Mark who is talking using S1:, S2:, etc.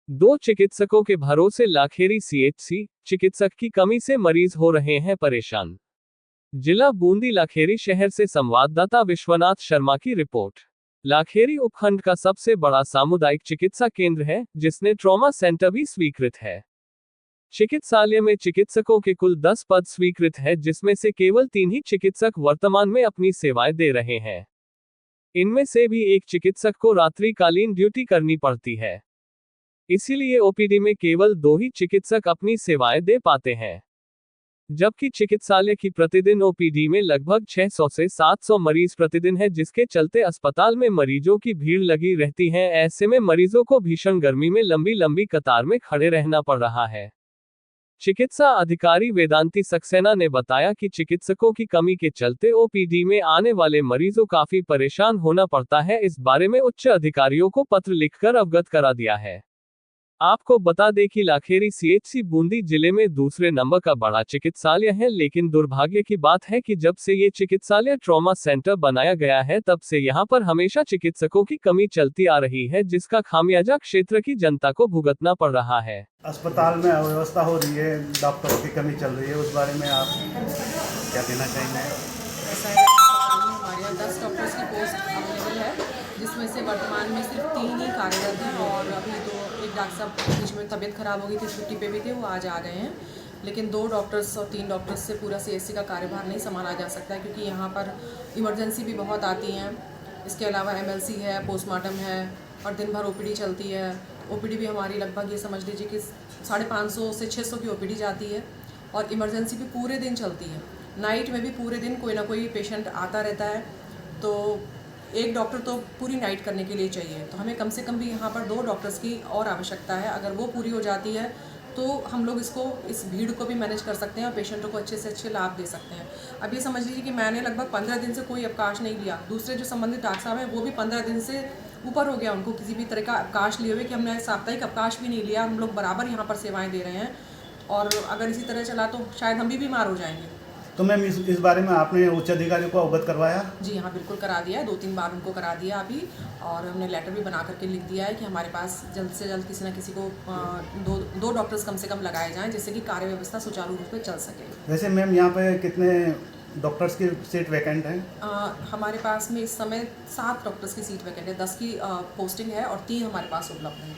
S1: दो चिकित्सकों के भरोसे लाखेरी सीएचसी, चिकित्सक की कमी से मरीज हो रहे हैं परेशान। जिला बूंदी लाखेरी शहर से संवाददाता विश्वनाथ शर्मा की रिपोर्ट। लाखेरी उपखंड का सबसे बड़ा सामुदायिक चिकित्सा केंद्र है, जिसने ट्रॉमा सेंटर भी स्वीकृत है। चिकित्सालय में चिकित्सकों के कुल 10 पद स्वीकृत है, जिसमें से केवल 3 ही चिकित्सक वर्तमान में अपनी सेवाएं दे रहे हैं। इनमें से भी एक चिकित्सक को रात्रिकालीन ड्यूटी करनी पड़ती है, इसीलिए ओपीडी में केवल 2 ही चिकित्सक अपनी सेवाएं दे पाते हैं। जबकि चिकित्सालय की प्रतिदिन ओपीडी में लगभग 600 से 700 मरीज प्रतिदिन है, जिसके चलते अस्पताल में मरीजों की भीड़ लगी रहती है। ऐसे में मरीजों को भीषण गर्मी में लंबी लंबी कतार में खड़े रहना पड़ रहा है। चिकित्सा अधिकारी वेदांती सक्सेना ने बताया कि चिकित्सकों की कमी के चलते ओपीडी में आने वाले मरीजों काफी परेशान होना पड़ता है। इस बारे में उच्च अधिकारियों को पत्र लिखकर अवगत करा दिया है। आपको बता दें कि लाखेरी सीएचसी बूंदी जिले में दूसरे नंबर का बड़ा चिकित्सालय है, लेकिन दुर्भाग्य की बात है कि जब से ये चिकित्सालय ट्रॉमा सेंटर बनाया गया है, तब से यहाँ पर हमेशा चिकित्सकों की कमी चलती आ रही है, जिसका खामियाजा क्षेत्र की जनता को भुगतना पड़ रहा है।
S2: अस्पताल में अव्यवस्था हो रही है, डॉक्टरों की कमी चल रही है, उस बारे में आप क्या कहना चाहेंगे?
S3: ऐसा है, अस्पताल में हमारे यहाँ 10 डॉक्टर्स की पोस्ट अवेलेबल है, जिसमें से वर्तमान में सिर्फ 3 ही कार्यरत हैं और अभी तो एक डॉक्टर साहब बीच में तबीयत खराब हो गई थी, छुट्टी पे भी थे, वो आज आ गए हैं। लेकिन 2 डॉक्टर्स और 3 डॉक्टर्स से पूरा सीएचसी का कार्यभार नहीं संभाला जा सकता है, क्योंकि यहाँ पर इमरजेंसी भी बहुत आती हैं। इसके अलावा एमएलसी है, पोस्टमार्टम है और दिन भर ओपीडी चलती है। ओपीडी भी हमारी लगभग ये समझ लीजिए कि 550 से 600 की ओपीडी जाती है और इमरजेंसी भी पूरे दिन चलती है। नाइट में भी पूरे दिन कोई ना कोई पेशेंट आता रहता है, तो एक डॉक्टर तो पूरी नाइट करने के लिए चाहिए। तो हमें कम से कम भी यहाँ पर 2 डॉक्टर्स की और आवश्यकता है। अगर वो पूरी हो जाती है तो हम लोग इस भीड़ को भी मैनेज कर सकते हैं और पेशेंटों को अच्छे से अच्छे लाभ दे सकते हैं। अब ये समझ लीजिए कि मैंने लगभग 15 दिन से कोई अवकाश नहीं लिया। दूसरे जो संबंधित डॉक्टर साहब हैं वो भी 15 दिन से ऊपर हो गया उनको किसी भी तरह का अवकाश लिए हुए, कि हमने साप्ताहिक अवकाश भी नहीं लिया। हम लोग बराबर यहाँ पर सेवाएँ दे रहे हैं और अगर इसी तरह चला तो शायद हम भी बीमार हो जाएंगे।
S2: तो मैम इस बारे में आपने उच्च अधिकारियों को अवगत करवाया?
S3: जी हाँ, बिल्कुल करा दिया है, 2-3 बार उनको करा दिया अभी, और हमने लेटर भी बना करके लिख दिया है कि हमारे पास जल्द से जल्द किसी न किसी को 2 डॉक्टर्स कम से कम लगाए जाएं, जिससे कि कार्य व्यवस्था सुचारू रूप से चल सके।
S2: वैसे मैम यहाँ पे कितने डॉक्टर्स की सीट वैकेंट हैं?
S3: हमारे पास में इस समय 7 डॉक्टर्स की सीट वैकेंट है, 10 की पोस्टिंग है और 3 हमारे पास उपलब्ध हैं।